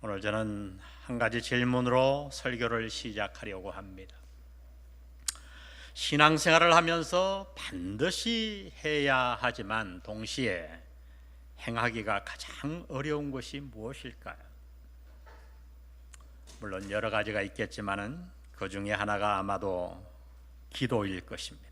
오늘 저는 한 가지 질문으로 설교를 시작하려고 합니다. 신앙생활을 하면서 반드시 해야 하지만 동시에 행하기가 가장 어려운 것이 무엇일까요? 물론 여러 가지가 있겠지만은 그 중에 하나가 아마도 기도일 것입니다.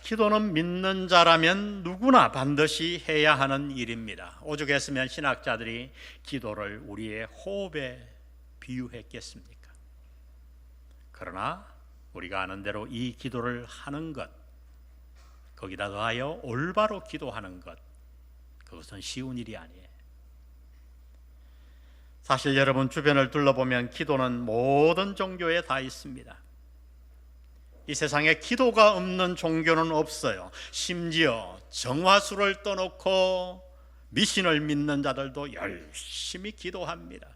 기도는 믿는 자라면 누구나 반드시 해야 하는 일입니다. 오죽했으면 신학자들이 기도를 우리의 호흡에 비유했겠습니까? 그러나 우리가 아는 대로 이 기도를 하는 것, 거기다 더하여 올바로 기도하는 것, 그것은 쉬운 일이 아니에요. 사실 여러분 주변을 둘러보면 기도는 모든 종교에 다 있습니다. 이 세상에 기도가 없는 종교는 없어요. 심지어 정화수를 떠놓고 미신을 믿는 자들도 열심히 기도합니다.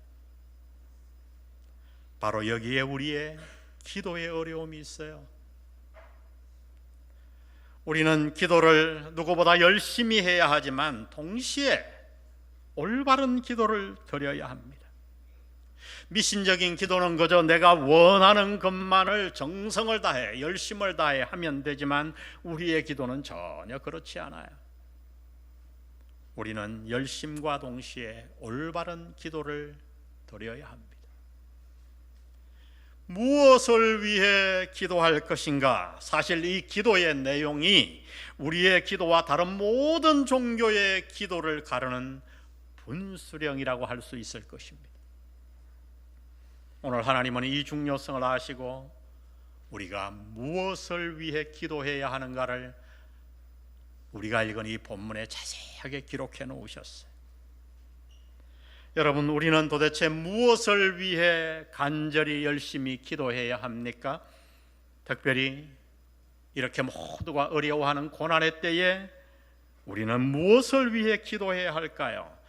바로 여기에 우리의 기도의 어려움이 있어요. 우리는 기도를 누구보다 열심히 해야 하지만 동시에 올바른 기도를 드려야 합니다. 미신적인 기도는 그저 내가 원하는 것만을 정성을 다해 열심을 다해 하면 되지만 우리의 기도는 전혀 그렇지 않아요. 우리는 열심과 동시에 올바른 기도를 드려야 합니다. 무엇을 위해 기도할 것인가? 사실 이 기도의 내용이 우리의 기도와 다른 모든 종교의 기도를 가르는 분수령이라고 할 수 있을 것입니다. 오늘 하나님은 이 중요성을 아시고 우리가 무엇을 위해 기도해야 하는가를 우리가 읽은 이 본문에 자세하게 기록해 놓으셨어요. 여러분, 우리는 도대체 무엇을 위해 간절히 열심히 기도해야 합니까? 특별히 이렇게 모두가 어려워하는 고난의 때에 우리는 무엇을 위해 기도해야 할까요?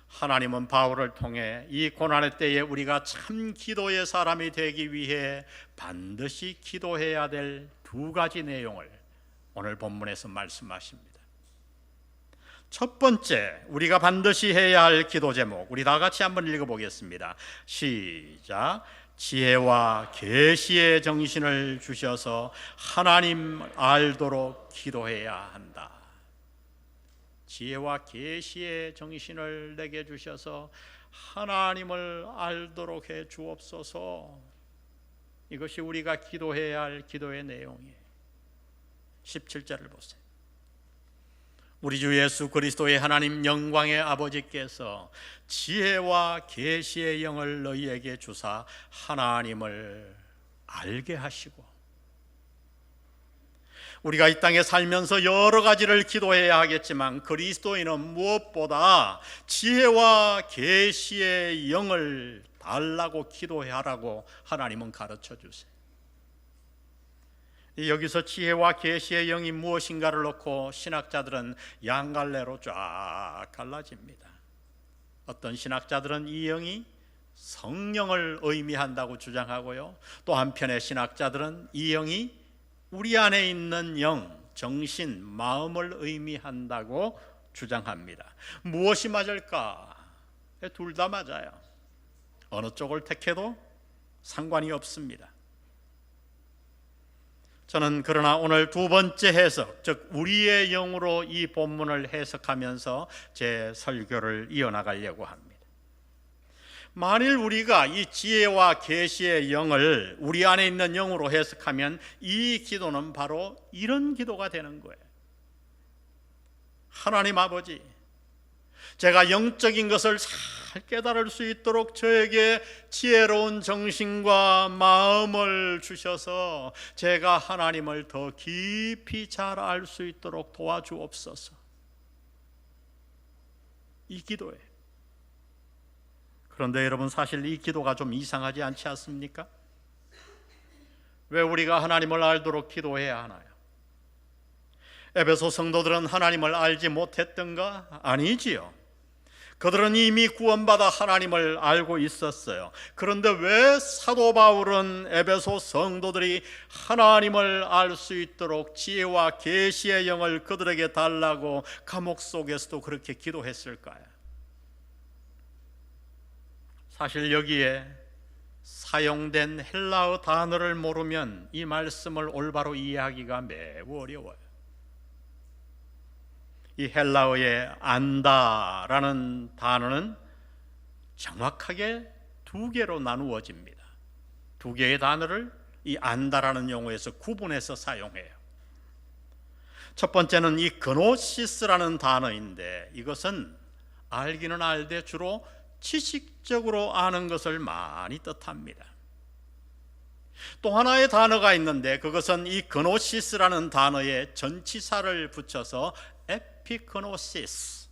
하나님은 바울을 통해 이 고난의 때에 우리가 참 기도의 사람이 되기 위해 반드시 기도해야 될 두 가지 내용을 오늘 본문에서 말씀하십니다. 첫 번째, 우리가 반드시 해야 할 기도 제목, 우리 다 같이 한번 읽어보겠습니다. 시작. 지혜와 계시의 정신을 주셔서 하나님 알도록 기도해야 한다. 지혜와 계시의 정신을 내게 주셔서 하나님을 알도록 해 주옵소서. 이것이 우리가 기도해야 할 기도의 내용이에요. 17절을 보세요. 우리 주 예수 그리스도의 하나님 영광의 아버지께서 지혜와 계시의 영을 너희에게 주사 하나님을 알게 하시고, 우리가 이 땅에 살면서 여러 가지를 기도해야 하겠지만 그리스도인은 무엇보다 지혜와 계시의 영을 달라고 기도하라고 하나님은 가르쳐 주세요. 여기서 지혜와 계시의 영이 무엇인가를 놓고 신학자들은 양갈래로 쫙 갈라집니다. 어떤 신학자들은 이 영이 성령을 의미한다고 주장하고요, 또 한편의 신학자들은 이 영이 우리 안에 있는 영, 정신, 마음을 의미한다고 주장합니다. 무엇이 맞을까? 둘 다 맞아요. 어느 쪽을 택해도 상관이 없습니다. 저는 그러나 오늘 두 번째 해석, 즉 우리의 영으로 이 본문을 해석하면서 제 설교를 이어나가려고 합니다. 만일 우리가 이 지혜와 계시의 영을 우리 안에 있는 영으로 해석하면 이 기도는 바로 이런 기도가 되는 거예요. 하나님 아버지, 제가 영적인 것을 잘 깨달을 수 있도록 저에게 지혜로운 정신과 마음을 주셔서 제가 하나님을 더 깊이 잘 알 수 있도록 도와주옵소서. 이 기도예요. 그런데 여러분, 사실 이 기도가 좀 이상하지 않지 않습니까? 왜 우리가 하나님을 알도록 기도해야 하나요? 에베소 성도들은 하나님을 알지 못했던가? 아니지요. 그들은 이미 구원받아 하나님을 알고 있었어요. 그런데 왜 사도 바울은 에베소 성도들이 하나님을 알 수 있도록 지혜와 계시의 영을 그들에게 달라고 감옥 속에서도 그렇게 기도했을까요? 사실 여기에 사용된 헬라어 단어를 모르면 이 말씀을 올바로 이해하기가 매우 어려워요. 이 헬라어의 안다라는 단어는 정확하게 두 개로 나누어집니다. 두 개의 단어를 이 안다라는 용어에서 구분해서 사용해요. 첫 번째는 이 그노시스라는 단어인데, 이것은 알기는 알되 주로 지식적으로 아는 것을 많이 뜻합니다. 또 하나의 단어가 있는데, 그것은 이 그노시스라는 단어에 전치사를 붙여서 에피그노시스,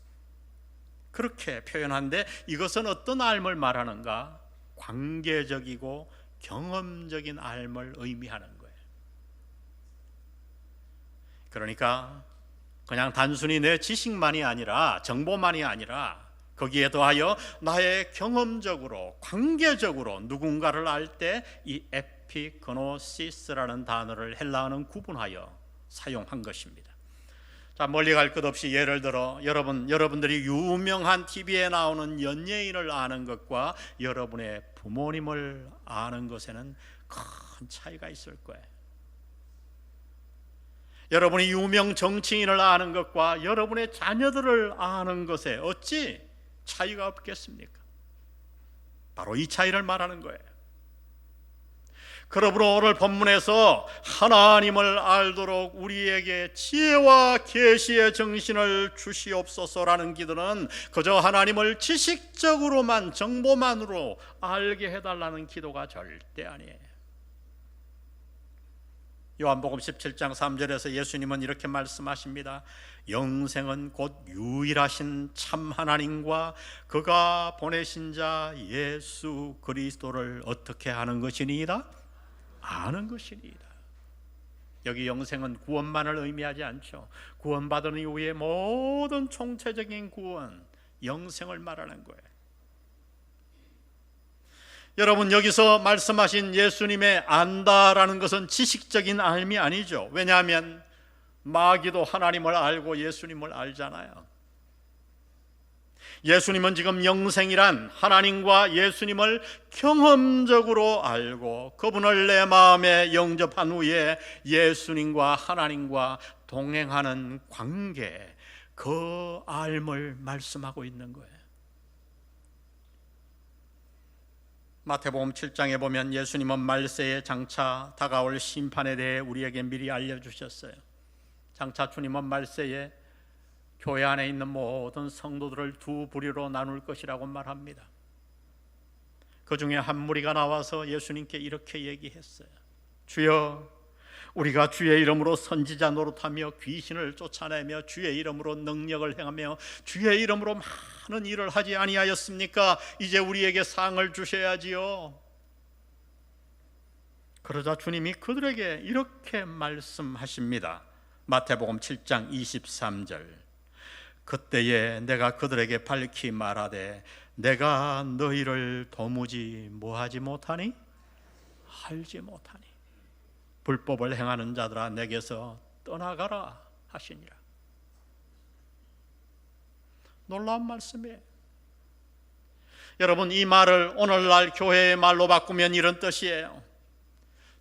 그렇게 표현한데, 이것은 어떤 알을 말하는가? 관계적이고 경험적인 알을 의미하는 거예요. 그러니까 그냥 단순히 내 지식만이 아니라, 정보만이 아니라, 거기에 더하여 나의 경험적으로, 관계적으로 누군가를 알 때 이 에피그노시스라는 단어를 헬라어는 구분하여 사용한 것입니다. 자, 멀리 갈 것 없이 예를 들어 여러분들이 유명한 TV에 나오는 연예인을 아는 것과 여러분의 부모님을 아는 것에는 큰 차이가 있을 거예요. 여러분이 유명 정치인을 아는 것과 여러분의 자녀들을 아는 것에 어찌 차이가 없겠습니까? 바로 이 차이를 말하는 거예요. 그러므로 오늘 본문에서 하나님을 알도록 우리에게 지혜와 계시의 정신을 주시옵소서라는 기도는 그저 하나님을 지식적으로만, 정보만으로 알게 해달라는 기도가 절대 아니에요. 요한복음 17장 3절에서 예수님은 이렇게 말씀하십니다. 영생은 곧 유일하신 참 하나님과 그가 보내신 자 예수 그리스도를 어떻게 하는 것이니이다? 아는 것이니이다. 여기 영생은 구원만을 의미하지 않죠. 구원받은 이후에 모든 총체적인 구원, 영생을 말하는 거예요. 여러분, 여기서 말씀하신 예수님의 안다라는 것은 지식적인 알미 아니죠. 왜냐하면 마귀도 하나님을 알고 예수님을 알잖아요. 예수님은 지금 영생이란 하나님과 예수님을 경험적으로 알고 그분을 내 마음에 영접한 후에 예수님과 하나님과 동행하는 관계, 그 알을 말씀하고 있는 거예요. 마태복음 7장에 보면 예수님은 말세에 장차 다가올 심판에 대해 우리에게 미리 알려주셨어요. 장차 주님은 말세에 교회 안에 있는 모든 성도들을 두 부류로 나눌 것이라고 말합니다. 그 중에 한 무리가 나와서 예수님께 이렇게 얘기했어요. 주여, 우리가 주의 이름으로 선지자 노릇하며 귀신을 쫓아내며 주의 이름으로 능력을 행하며 주의 이름으로 많은 일을 하지 아니하였습니까? 이제 우리에게 상을 주셔야지요. 그러자 주님이 그들에게 이렇게 말씀하십니다. 마태복음 7장 23절. 그때에 내가 그들에게 밝히 말하되 내가 너희를 도무지 뭐하지 못하니? 알지 못하니. 불법을 행하는 자들아 내게서 떠나가라 하시니라. 놀라운 말씀이에요. 여러분, 이 말을 오늘날 교회의 말로 바꾸면 이런 뜻이에요.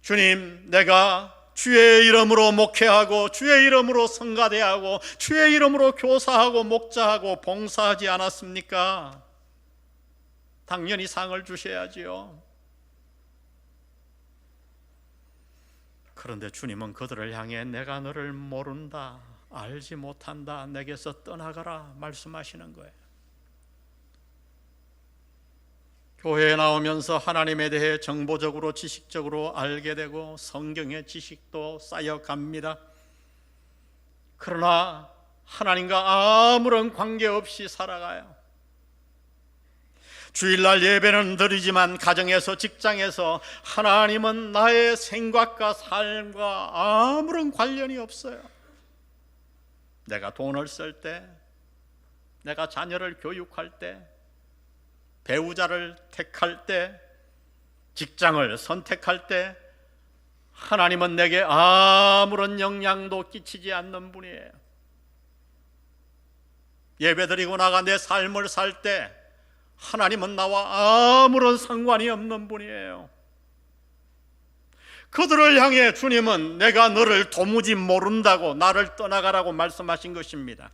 주님, 내가 주의 이름으로 목회하고 주의 이름으로 성가대하고 주의 이름으로 교사하고 목자하고 봉사하지 않았습니까? 당연히 상을 주셔야지요. 그런데 주님은 그들을 향해 내가 너를 모른다, 알지 못한다, 내게서 떠나가라 말씀하시는 거예요. 교회에 나오면서 하나님에 대해 정보적으로, 지식적으로 알게 되고 성경의 지식도 쌓여갑니다. 그러나 하나님과 아무런 관계없이 살아가요. 주일날 예배는 드리지만 가정에서, 직장에서 하나님은 나의 생각과 삶과 아무런 관련이 없어요. 내가 돈을 쓸 때, 내가 자녀를 교육할 때, 배우자를 택할 때, 직장을 선택할 때 하나님은 내게 아무런 영향도 끼치지 않는 분이에요. 예배드리고 나가 내 삶을 살 때 하나님은 나와 아무런 상관이 없는 분이에요. 그들을 향해 주님은 내가 너를 도무지 모른다고 나를 떠나가라고 말씀하신 것입니다.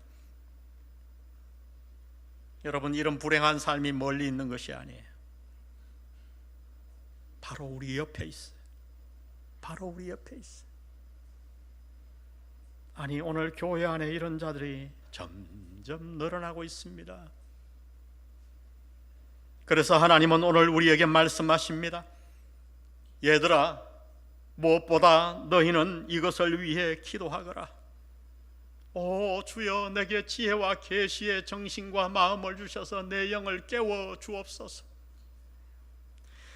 여러분, 이런 불행한 삶이 멀리 있는 것이 아니에요. 바로 우리 옆에 있어요. 바로 우리 옆에 있어요. 아니, 오늘 교회 안에 이런 자들이 점점 늘어나고 있습니다. 그래서 하나님은 오늘 우리에게 말씀하십니다. 얘들아, 무엇보다 너희는 이것을 위해 기도하거라. 오 주여, 내게 지혜와 계시의 정신과 마음을 주셔서 내 영을 깨워 주옵소서.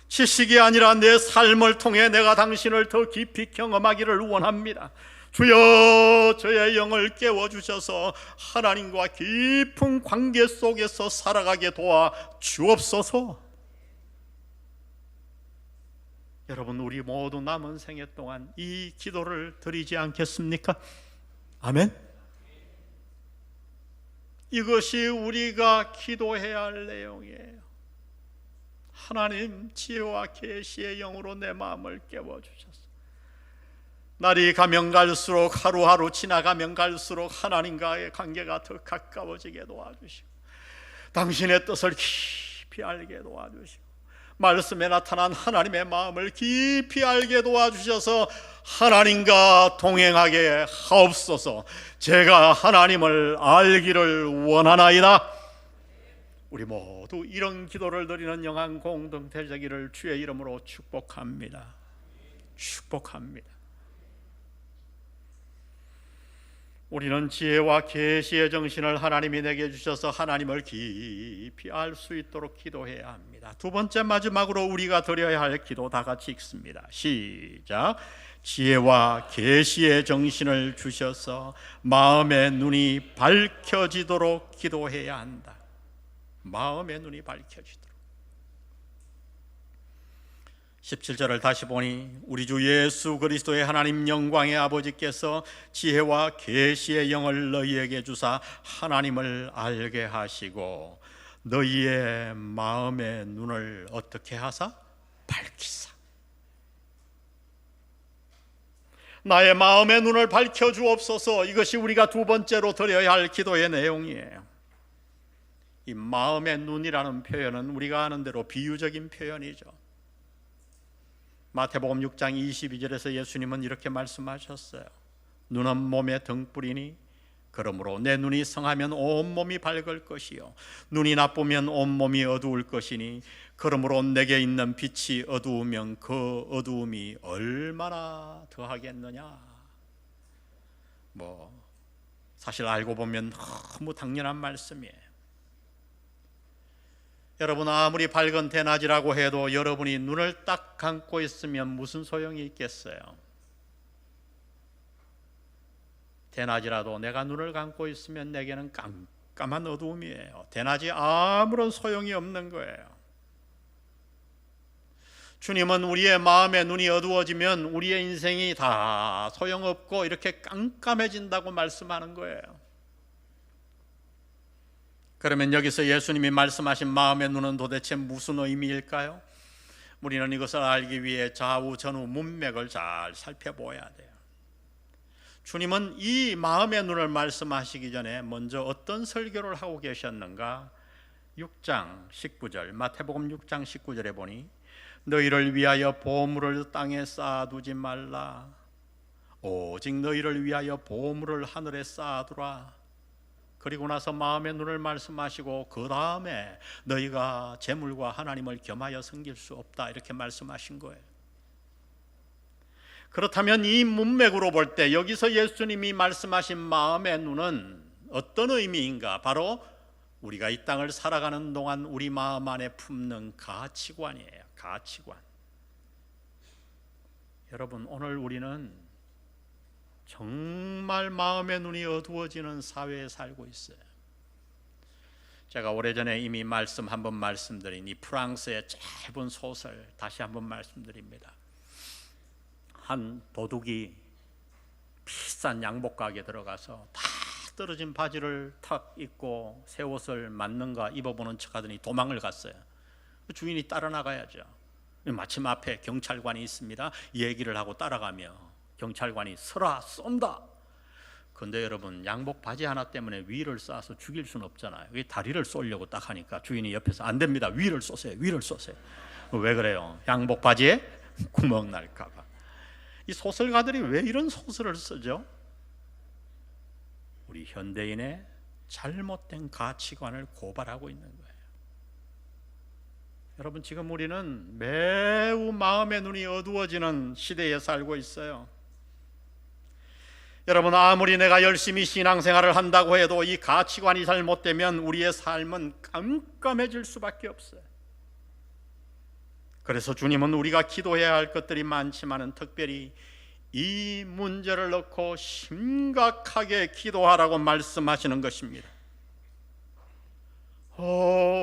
지식이 아니라 내 삶을 통해 내가 당신을 더 깊이 경험하기를 원합니다. 주여, 저의 영을 깨워주셔서 하나님과 깊은 관계 속에서 살아가게 도와 주옵소서. 여러분, 우리 모두 남은 생애 동안 이 기도를 드리지 않겠습니까? 아멘. 이것이 우리가 기도해야 할 내용이에요. 하나님, 지혜와 계시의 영으로 내 마음을 깨워주셔서 날이 가면 갈수록, 하루하루 지나가면 갈수록 하나님과의 관계가 더 가까워지게 도와주시고 당신의 뜻을 깊이 알게 도와주시고 말씀에 나타난 하나님의 마음을 깊이 알게 도와주셔서 하나님과 동행하게 하옵소서. 제가 하나님을 알기를 원하나이다. 우리 모두 이런 기도를 드리는 영한 공동체 되기를 주의 이름으로 축복합니다. 축복합니다. 우리는 지혜와 계시의 정신을 하나님이 내게 주셔서 하나님을 깊이 알 수 있도록 기도해야 합니다. 두 번째, 마지막으로 우리가 드려야 할 기도 다 같이 읽습니다. 시작. 지혜와 계시의 정신을 주셔서 마음의 눈이 밝혀지도록 기도해야 한다. 마음의 눈이 밝혀지도록. 17절을 다시 보니 우리 주 예수 그리스도의 하나님 영광의 아버지께서 지혜와 계시의 영을 너희에게 주사 하나님을 알게 하시고 너희의 마음의 눈을 어떻게 하사? 밝히사. 나의 마음의 눈을 밝혀주옵소서. 이것이 우리가 두 번째로 드려야 할 기도의 내용이에요. 이 마음의 눈이라는 표현은 우리가 아는 대로 비유적인 표현이죠. 마태복음 6장 22절에서 예수님은 이렇게 말씀하셨어요. 눈은 몸의 등불이니 그러므로 내 눈이 성하면 온몸이 밝을 것이요 눈이 나쁘면 온몸이 어두울 것이니 그러므로 내게 있는 빛이 어두우면 그 어두움이 얼마나 더하겠느냐. 사실 알고 보면 너무 당연한 말씀이에요. 여러분, 아무리 밝은 대낮이라고 해도 여러분이 눈을 딱 감고 있으면 무슨 소용이 있겠어요? 대낮이라도 내가 눈을 감고 있으면 내게는 깜깜한 어두움이에요. 대낮이 아무런 소용이 없는 거예요. 주님은 우리의 마음의 눈이 어두워지면 우리의 인생이 다 소용없고 이렇게 깜깜해진다고 말씀하는 거예요. 그러면 여기서 예수님이 말씀하신 마음의 눈은 도대체 무슨 의미일까요? 우리는 이것을 알기 위해 좌우 전후 문맥을 잘 살펴보아야 돼요. 주님은 이 마음의 눈을 말씀하시기 전에 먼저 어떤 설교를 하고 계셨는가? 6장 19절, 마태복음 6장 19절에 보니 너희를 위하여 보물을 땅에 쌓아두지 말라. 오직 너희를 위하여 보물을 하늘에 쌓아두라. 그리고 나서 마음의 눈을 말씀하시고 그 다음에 너희가 재물과 하나님을 겸하여 섬길 수 없다 이렇게 말씀하신 거예요. 그렇다면 이 문맥으로 볼 때 여기서 예수님이 말씀하신 마음의 눈은 어떤 의미인가? 바로 우리가 이 땅을 살아가는 동안 우리 마음 안에 품는 가치관이에요. 가치관. 여러분, 오늘 우리는 정말 마음의 눈이 어두워지는 사회에 살고 있어요. 제가 오래전에 이미 한번 말씀드린 이 프랑스의 짧은 소설 다시 한번 말씀드립니다. 한 도둑이 비싼 양복 가게 들어가서 다 떨어진 바지를 탁 입고 새 옷을 맞는가 입어보는 척하더니 도망을 갔어요. 주인이 따라 나가야죠. 마침 앞에 경찰관이 있습니다. 얘기를 하고 따라가며 경찰관이 서라 쏜다. 근데 여러분, 양복 바지 하나 때문에 위를 쏴서 죽일 수는 없잖아요. 다리를 쏘려고 딱 하니까 주인이 옆에서 안 됩니다. 위를 쏘세요. 위를 쏘세요. 왜 그래요? 양복 바지에 구멍 날까 봐. 이 소설가들이 왜 이런 소설을 쓰죠? 우리 현대인의 잘못된 가치관을 고발하고 있는 거예요. 여러분, 지금 우리는 매우 마음의 눈이 어두워지는 시대에 살고 있어요. 여러분, 아무리 내가 열심히 신앙생활을 한다고 해도 이 가치관이 잘못되면 우리의 삶은 깜깜해질 수밖에 없어요. 그래서 주님은 우리가 기도해야 할 것들이 많지만은 특별히 이 문제를 놓고 심각하게 기도하라고 말씀하시는 것입니다.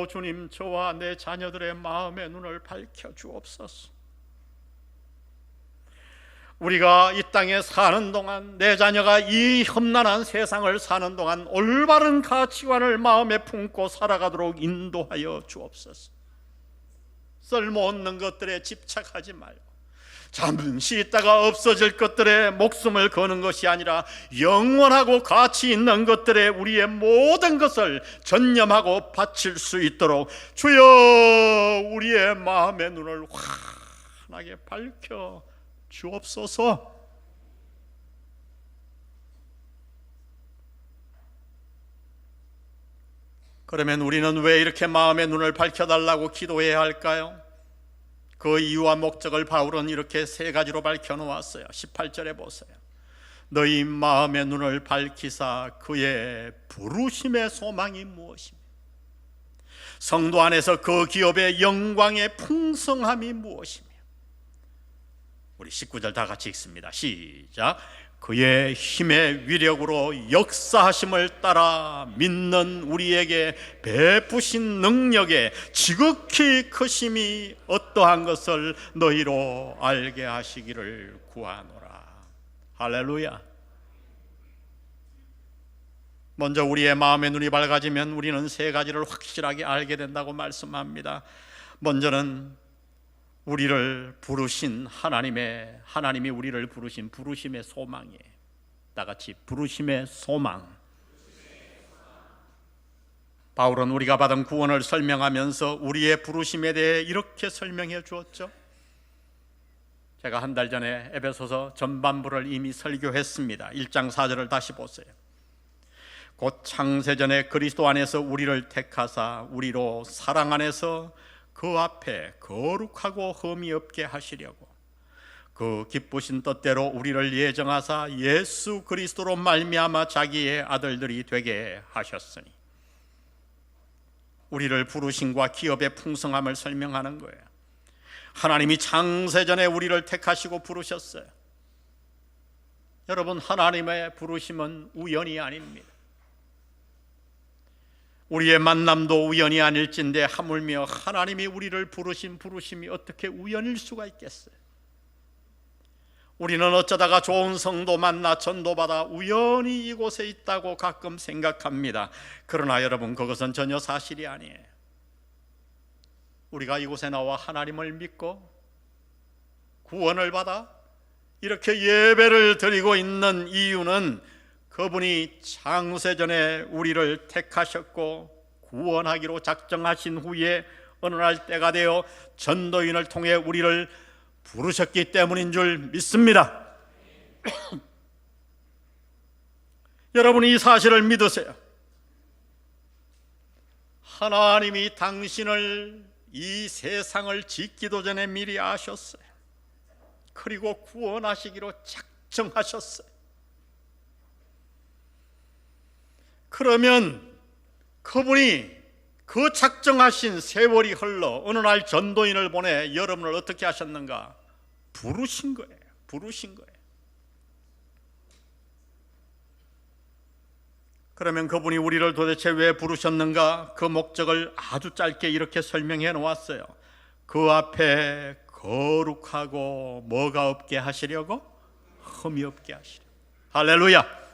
주님, 저와 내 자녀들의 마음의 눈을 밝혀 주옵소서. 우리가 이 땅에 사는 동안, 내 자녀가 이 험난한 세상을 사는 동안 올바른 가치관을 마음에 품고 살아가도록 인도하여 주옵소서. 쓸모없는 것들에 집착하지 말고 잠시 있다가 없어질 것들에 목숨을 거는 것이 아니라 영원하고 가치 있는 것들에 우리의 모든 것을 전념하고 바칠 수 있도록 주여 우리의 마음의 눈을 환하게 밝혀 주옵소서. 그러면 우리는 왜 이렇게 마음의 눈을 밝혀달라고 기도해야 할까요? 그 이유와 목적을 바울은 이렇게 세 가지로 밝혀놓았어요. 18절에 보세요. 너희 마음의 눈을 밝히사 그의 부르심의 소망이 무엇이며 성도 안에서 그 기업의 영광의 풍성함이 무엇이며. 우리 19절 다 같이 읽습니다. 시작. 그의 힘의 위력으로 역사하심을 따라 믿는 우리에게 베푸신 능력의 지극히 크심이 어떠한 것을 너희로 알게 하시기를 구하노라. 할렐루야. 먼저 우리의 마음의 눈이 밝아지면 우리는 세 가지를 확실하게 알게 된다고 말씀합니다. 먼저는 우리를 부르신 하나님이 우리를 부르신 부르심의 소망이에요. 다 같이 부르심의 소망. 바울은 우리가 받은 구원을 설명하면서 우리의 부르심에 대해 이렇게 설명해 주었죠. 제가 한 달 전에 에베소서 전반부를 이미 설교했습니다. 1장 4절을 다시 보세요. 곧 창세전에 그리스도 안에서 우리를 택하사 우리로 사랑 안에서 그 앞에 거룩하고 흠이 없게 하시려고 그 기쁘신 뜻대로 우리를 예정하사 예수 그리스도로 말미암아 자기의 아들들이 되게 하셨으니. 우리를 부르심과 기업의 풍성함을 설명하는 거예요. 하나님이 창세전에 우리를 택하시고 부르셨어요. 여러분, 하나님의 부르심은 우연이 아닙니다. 우리의 만남도 우연이 아닐진데 하물며 하나님이 우리를 부르신 부르심이 어떻게 우연일 수가 있겠어요? 우리는 어쩌다가 좋은 성도 만나 전도받아 우연히 이곳에 있다고 가끔 생각합니다. 그러나 여러분, 그것은 전혀 사실이 아니에요. 우리가 이곳에 나와 하나님을 믿고 구원을 받아 이렇게 예배를 드리고 있는 이유는 그분이 창세전에 우리를 택하셨고 구원하기로 작정하신 후에 어느 날 때가 되어 전도인을 통해 우리를 부르셨기 때문인 줄 믿습니다. 여러분이 이 사실을 믿으세요. 하나님이 당신을 이 세상을 짓기도 전에 미리 아셨어요. 그리고 구원하시기로 작정하셨어요. 그러면 그분이 그 작정하신 세월이 흘러 어느 날 전도인을 보내 여러분을 어떻게 하셨는가? 부르신 거예요. 부르신 거예요. 그러면 그분이 우리를 도대체 왜 부르셨는가? 그 목적을 아주 짧게 이렇게 설명해 놓았어요. 그 앞에 거룩하고 뭐가 없게 하시려고? 흠이 없게 하시려고. 할렐루야.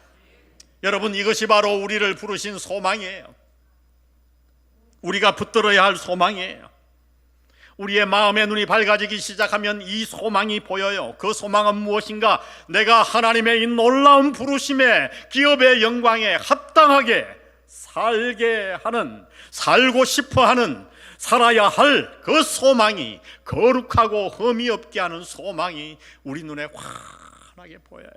여러분, 이것이 바로 우리를 부르신 소망이에요. 우리가 붙들어야 할 소망이에요. 우리의 마음의 눈이 밝아지기 시작하면 이 소망이 보여요. 그 소망은 무엇인가? 내가 하나님의 이 놀라운 부르심에, 기업의 영광에 합당하게 살게 하는, 살고 싶어 하는, 살아야 할 그 소망이, 거룩하고 흠이 없게 하는 소망이 우리 눈에 환하게 보여요.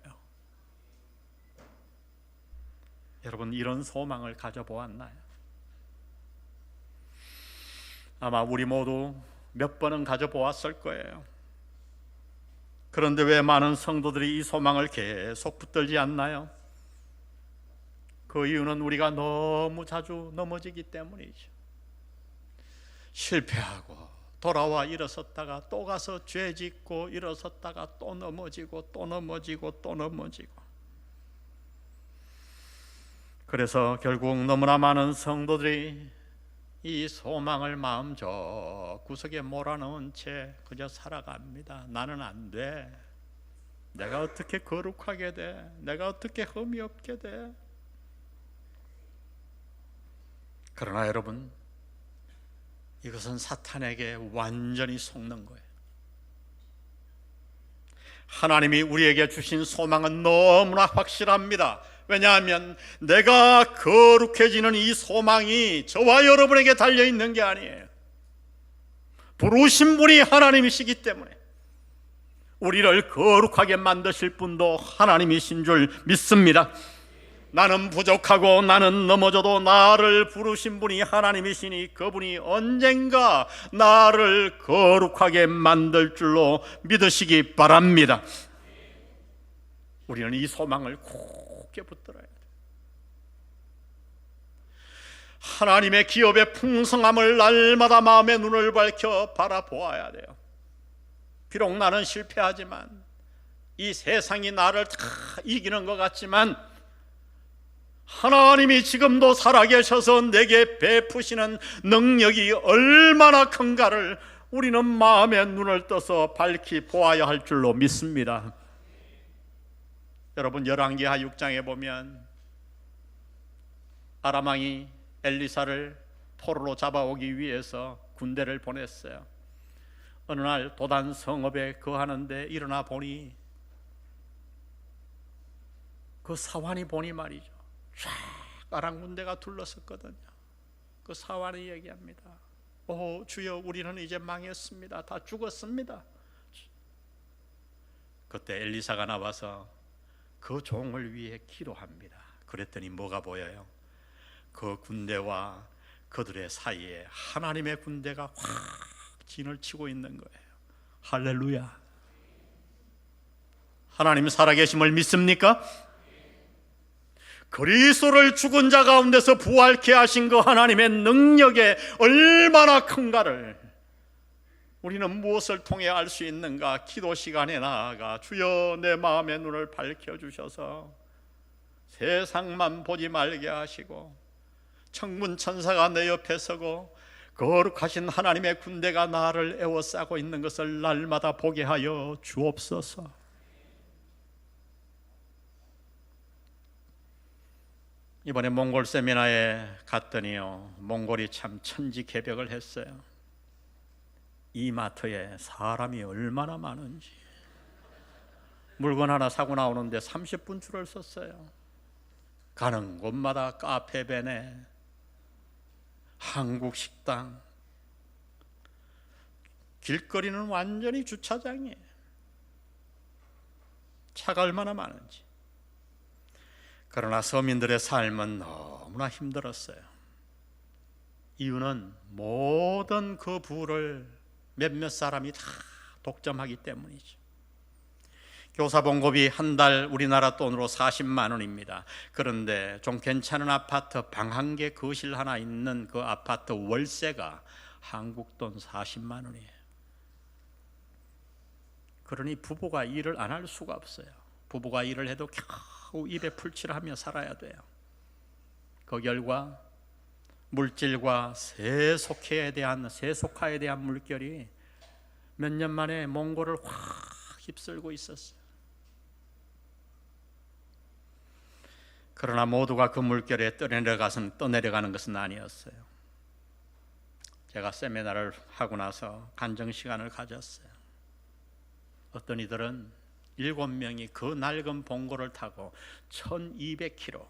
여러분, 이런 소망을 가져보았나요? 아마 우리 모두 몇 번은 가져보았을 거예요. 그런데 왜 많은 성도들이 이 소망을 계속 붙들지 않나요? 그 이유는 우리가 너무 자주 넘어지기 때문이죠. 실패하고 돌아와 일어섰다가 또 가서 죄 짓고 일어섰다가 또 넘어지고 또 넘어지고 또 넘어지고. 그래서 결국 너무나 많은 성도들이 이 소망을 마음 저 구석에 몰아넣은 채 그저 살아갑니다. 나는 안 돼. 내가 어떻게 거룩하게 돼? 내가 어떻게 흠이 없게 돼? 그러나 여러분, 이것은 사탄에게 완전히 속는 거예요. 하나님이 우리에게 주신 소망은 너무나 확실합니다. 왜냐하면 내가 거룩해지는 이 소망이 저와 여러분에게 달려있는 게 아니에요. 부르신 분이 하나님이시기 때문에 우리를 거룩하게 만드실 분도 하나님이신 줄 믿습니다. 나는 부족하고 나는 넘어져도 나를 부르신 분이 하나님이시니 그분이 언젠가 나를 거룩하게 만들 줄로 믿으시기 바랍니다. 우리는 이 소망을 굳게 붙들어야 돼요. 하나님의 기업의 풍성함을 날마다 마음의 눈을 밝혀 바라보아야 돼요. 비록 나는 실패하지만, 이 세상이 나를 다 이기는 것 같지만, 하나님이 지금도 살아계셔서 내게 베푸시는 능력이 얼마나 큰가를 우리는 마음의 눈을 떠서 밝히 보아야 할 줄로 믿습니다. 여러분, 열왕기하 6장에 보면 아람 왕이 엘리사를 포로로 잡아오기 위해서 군대를 보냈어요. 어느 날 도단 성읍에 거하는데 일어나 보니, 그 사환이 보니 말이죠, 쫙 아람 군대가 둘러섰거든요. 그 사환이 얘기합니다. 오 주여, 우리는 이제 망했습니다. 다 죽었습니다. 그때 엘리사가 나와서 그 종을 위해 기도합니다. 그랬더니 뭐가 보여요? 그 군대와 그들의 사이에 하나님의 군대가 확 진을 치고 있는 거예요. 할렐루야. 하나님 살아계심을 믿습니까? 그리스도를 죽은 자 가운데서 부활케 하신 그 하나님의 능력이 얼마나 큰가를 우리는 무엇을 통해 알 수 있는가? 기도 시간에 나아가 주여 내 마음의 눈을 밝혀주셔서 세상만 보지 말게 하시고 천군 천사가 내 옆에 서고 거룩하신 하나님의 군대가 나를 에워싸고 있는 것을 날마다 보게 하여 주옵소서. 이번에 몽골 세미나에 갔더니요, 몽골이 참 천지개벽을 했어요. 이마트에 사람이 얼마나 많은지, 물건 하나 사고 나오는데 30분 줄을 섰어요. 가는 곳마다 카페베네, 한국 식당, 길거리는 완전히 주차장이에요. 차가 얼마나 많은지. 그러나 서민들의 삶은 너무나 힘들었어요. 이유는 모든 그 부를 몇몇 사람이 다 독점하기 때문이죠. 교사 봉급이 한 달 우리나라 돈으로 40만 원입니다. 그런데 좀 괜찮은 아파트 방 한 개 거실 하나 있는 그 아파트 월세가 한국 돈 40만 원이에요. 그러니 부부가 일을 안 할 수가 없어요. 부부가 일을 해도 겨우 입에 풀칠하며 살아야 돼요. 그 결과 물질과 세속화에 대한 물결이 몇 년 만에 몽골을 확 휩쓸고 있었어요. 그러나 모두가 그 물결에 떠내려가는 것은 아니었어요. 제가 세미나를 하고 나서 간증 시간을 가졌어요. 어떤 이들은 7명이 그 낡은 봉고를 타고 1200km,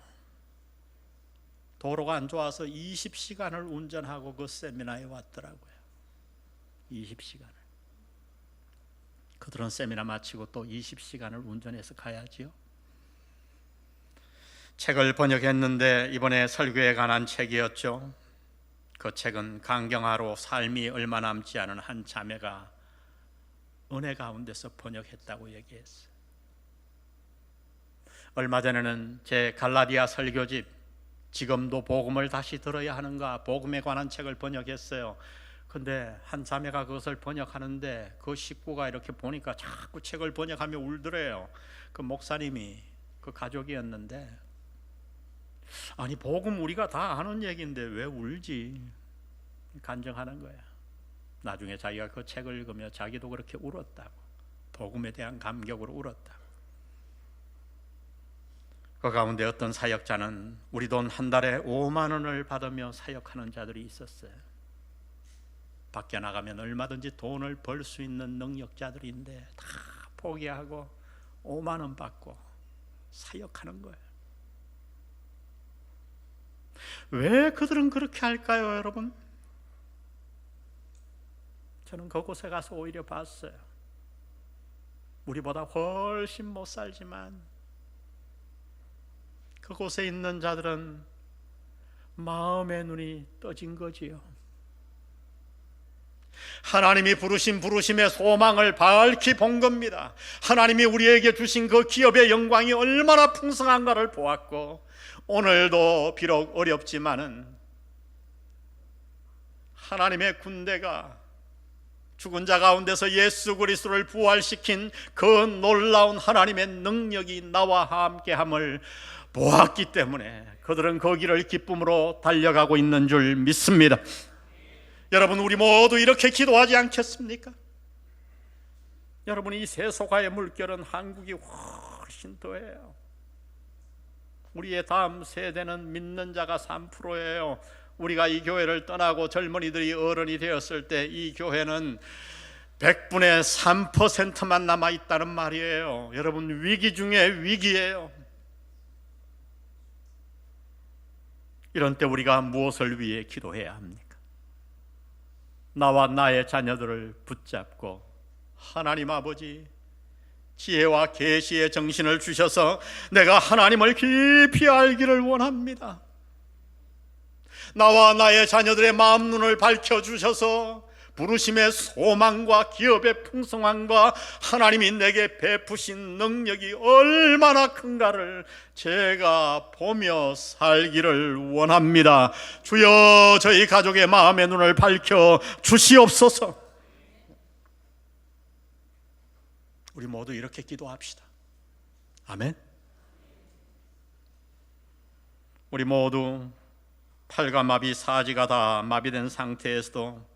도로가 안 좋아서 20시간을 운전하고 그 세미나에 왔더라고요. 20시간을. 그들은 세미나 마치고 또 20시간을 운전해서 가야지요. 책을 번역했는데 이번에 설교에 관한 책이었죠. 그 책은 강경하로 삶이 얼마 남지 않은 한 자매가 은혜 가운데서 번역했다고 얘기했어요. 얼마 전에는 제 갈라디아 설교집 지금도 복음을 다시 들어야 하는가, 복음에 관한 책을 번역했어요. 근데 한 자매가 그것을 번역하는데 그 식구가 이렇게 보니까 자꾸 책을 번역하며 울더래요. 그 목사님이 그 가족이었는데, 아니 복음 우리가 다 아는 얘기인데 왜 울지? 간증하는 거야. 나중에 자기가 그 책을 읽으며 자기도 그렇게 울었다고, 복음에 대한 감격으로 울었다고. 그 가운데 어떤 사역자는 우리 돈 한 달에 5만 원을 받으며 사역하는 자들이 있었어요. 밖에 나가면 얼마든지 돈을 벌 수 있는 능력자들인데 다 포기하고 5만 원 받고 사역하는 거예요. 왜 그들은 그렇게 할까요, 여러분? 저는 그곳에 가서 오히려 봤어요. 우리보다 훨씬 못 살지만 그곳에 있는 자들은 마음의 눈이 떠진 거지요. 하나님이 부르신 부르심의 소망을 밝히 본 겁니다. 하나님이 우리에게 주신 그 기업의 영광이 얼마나 풍성한가를 보았고, 오늘도 비록 어렵지만은 하나님의 군대가 죽은 자 가운데서 예수 그리스도를 부활시킨 그 놀라운 하나님의 능력이 나와 함께함을 보았기 때문에 그들은 그 길을 기쁨으로 달려가고 있는 줄 믿습니다. 여러분, 우리 모두 이렇게 기도하지 않겠습니까? 여러분, 이 세속화의 물결은 한국이 훨씬 더해요. 우리의 다음 세대는 믿는 자가 3%예요. 우리가 이 교회를 떠나고 젊은이들이 어른이 되었을 때 이 교회는 100분의 3%만 남아있다는 말이에요. 여러분, 위기 중에 위기예요. 이런 때 우리가 무엇을 위해 기도해야 합니까? 나와 나의 자녀들을 붙잡고 하나님 아버지, 지혜와 계시의 정신을 주셔서 내가 하나님을 깊이 알기를 원합니다. 나와 나의 자녀들의 마음 눈을 밝혀주셔서 부르심의 소망과 기업의 풍성함과 하나님이 내게 베푸신 능력이 얼마나 큰가를 제가 보며 살기를 원합니다. 주여, 저희 가족의 마음의 눈을 밝혀 주시옵소서. 우리 모두 이렇게 기도합시다. 아멘. 우리 모두 팔과 마비, 사지가 다 마비된 상태에서도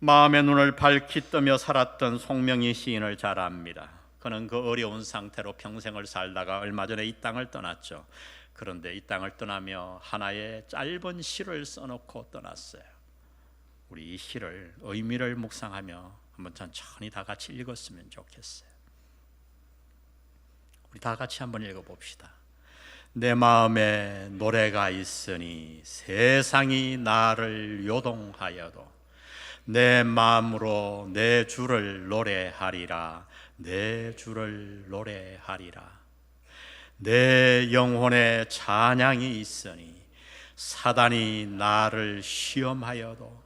마음의 눈을 밝히 뜨며 살았던 송명희 시인을 잘 압니다. 그는 그 어려운 상태로 평생을 살다가 얼마 전에 이 땅을 떠났죠. 그런데 이 땅을 떠나며 하나의 짧은 시를 써놓고 떠났어요. 우리 이 시를, 의미를 묵상하며 한번 천천히 다 같이 읽었으면 좋겠어요. 우리 다 같이 한번 읽어봅시다. 내 마음에 노래가 있으니 세상이 나를 요동하여도 내 마음으로 내 주를 노래하리라. 내 주를 노래하리라. 내 영혼에 찬양이 있으니 사단이 나를 시험하여도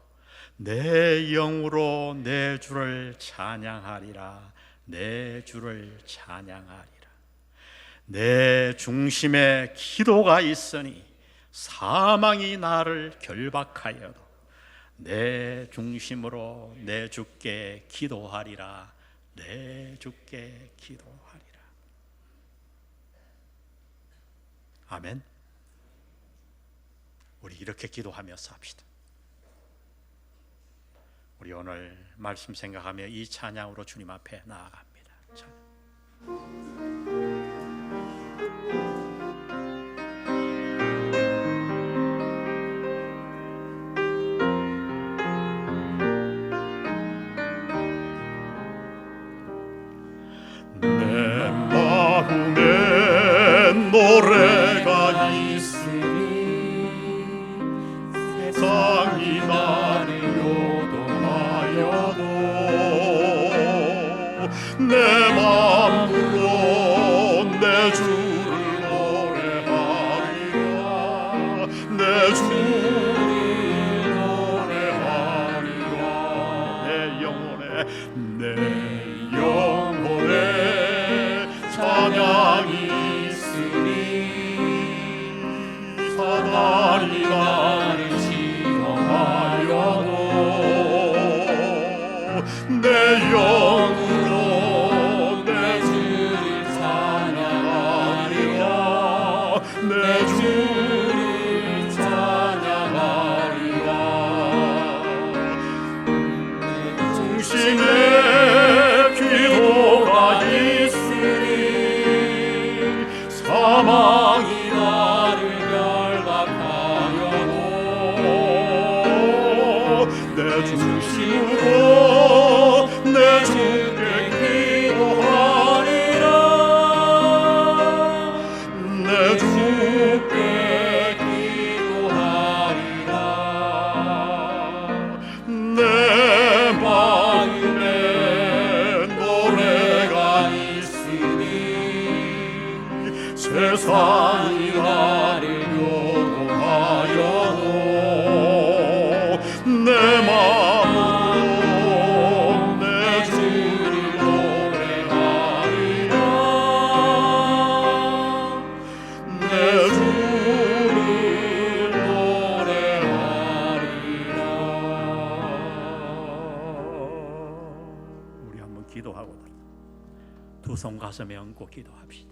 내 영으로 내 주를 찬양하리라. 내 주를 찬양하리라. 내 중심에 기도가 있으니 사망이 나를 결박하여도 내 중심으로 내 주께 기도하리라. 내 주께 기도하리라. 아멘. 우리 이렇게 기도하며 삽시다. 우리 오늘 말씀 생각하며 이 찬양으로 주님 앞에 나아갑니다. 내 마음으로 내 주를 노래하리라. 내 주를 노래하리라. 내 영혼에 찬양이 있으니 사단이 나를 시험하여도 내 영으로 내 주를 찬양하리라. 내 주를 찬양하리라. 내 중심에 기도가 있으니 사망이 나를 결박하여도 내 중심으로 내 주께 기도하리라. 내 주께 기도하리라. 내 마음에 노래가 있으니 세상이 나를 요동하여도 내 마음으로 내 주를 노래하리라. 내 주를 노래하리라. 우리 한번 기도하고 두 손 가슴에 얹고 기도합시다.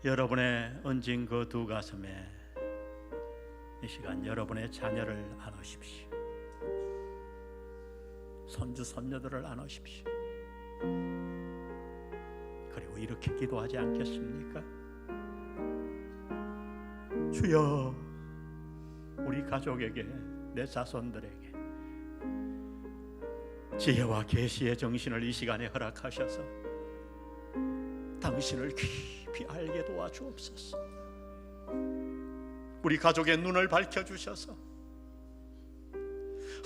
여러분의 얹은 그 두 가슴에 이 시간 여러분의 자녀를 안으십시오. 손주 손녀들을 안으십시오. 그리고 이렇게 기도하지 않겠습니까? 주여, 우리 가족에게, 내 자손들에게 지혜와 계시의 정신을 이 시간에 허락하셔서 당신을 깊이 알게 도와주옵소서. 우리 가족의 눈을 밝혀주셔서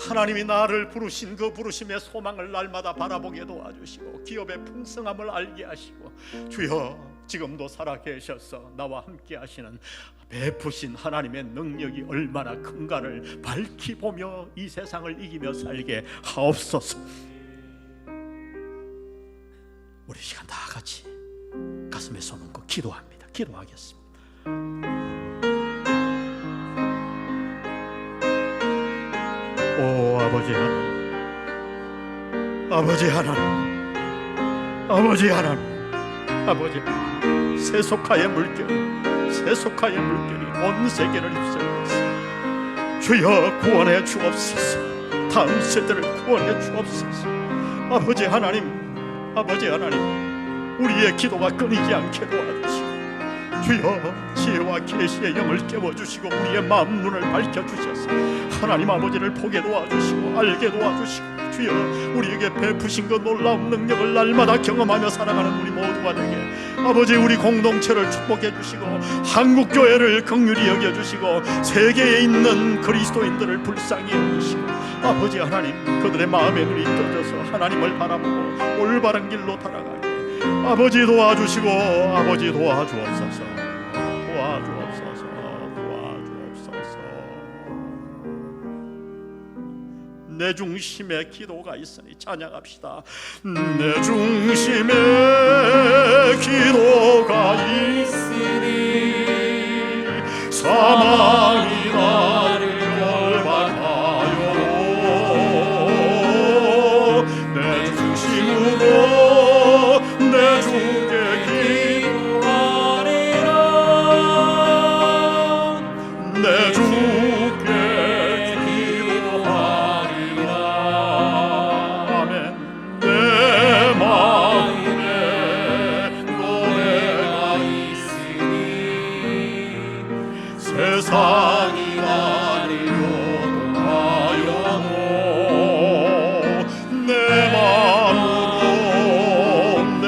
하나님이 나를 부르신 그 부르심의 소망을 날마다 바라보게 도와주시고 기업의 풍성함을 알게 하시고, 주여, 지금도 살아계셔서 나와 함께 하시는 베푸신 하나님의 능력이 얼마나 큰가를 밝히 보며 이 세상을 이기며 살게 하옵소서. 우리 시간 다 같이 가슴에 손 얹고 기도합니다. 기도하겠습니다. 오 아버지 하나님, 아버지 하나님, 아버지 하나님, 아버지, 세속화의 물결이 온 세계를 휩쓸고 있습니다. 주여, 구원해 주옵소서. 다음 세대를 구원해 주옵소서. 아버지 하나님, 아버지 하나님, 우리의 기도가 끊이지 않게 도와주시고, 주여, 지혜와 계시의 영을 깨워주시고 우리의 마음 눈을 밝혀주셔서 하나님 아버지를 보게 도와주시고 알게 도와주시고, 주여, 우리에게 베푸신 그 놀라운 능력을 날마다 경험하며 살아가는 우리 모두가 되게 아버지, 우리 공동체를 축복해 주시고 한국교회를 긍휼히 여겨주시고 세계에 있는 그리스도인들을 불쌍히 여기시고, 아버지 하나님, 그들의 마음의 눈이 떠져서 하나님을 바라보고 올바른 길로 달아가게 아버지 도와주시고, 아버지 도와주옵소서. 도와주옵소서. 내 중심에 기도가 있으니 찬양합시다. 내 중심에 기도가 있으니 사망이 나를 결박하여 내 중심으로 내 주께 기도하리라. 내 주께 기도하리라. 아멘. 내 마음에 노래가 있으니 세상이 나를 요동하여도 내 마음으로 내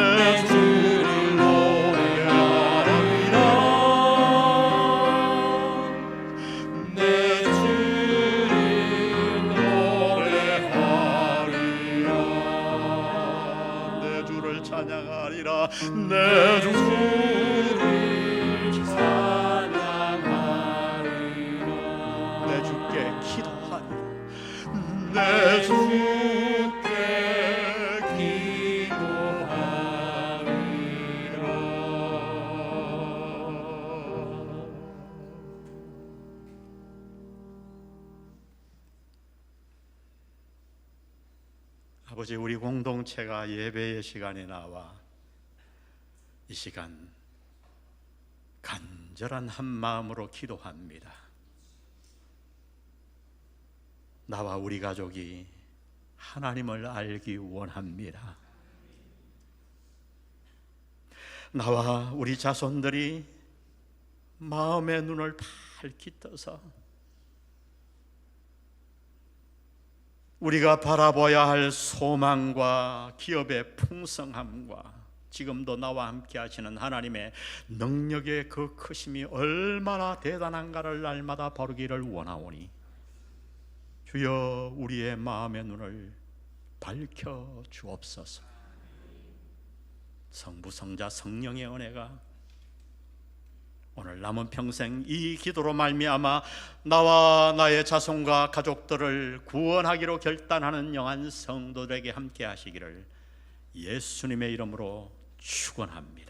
주를 노래하리라. 내 주를 노래하리라. 아버지, 우리 공동체가 예배의 시간에 나와 이 시간 간절한 한 마음으로 기도합니다. 나와 우리 가족이 하나님을 알기 원합니다. 나와 우리 자손들이 마음의 눈을 밝히 떠서 우리가 바라봐야 할 소망과 기업의 풍성함과 지금도 나와 함께 하시는 하나님의 능력의 그 크심이 얼마나 대단한가를 날마다 바르기를 원하오니 주여 우리의 마음의 눈을 밝혀 주옵소서. 성부, 성자, 성령의 은혜가 오늘 남은 평생 이 기도로 말미암아 나와 나의 자손과 가족들을 구원하기로 결단하는 영한 성도들에게 함께 하시기를 예수님의 이름으로 축원합니다.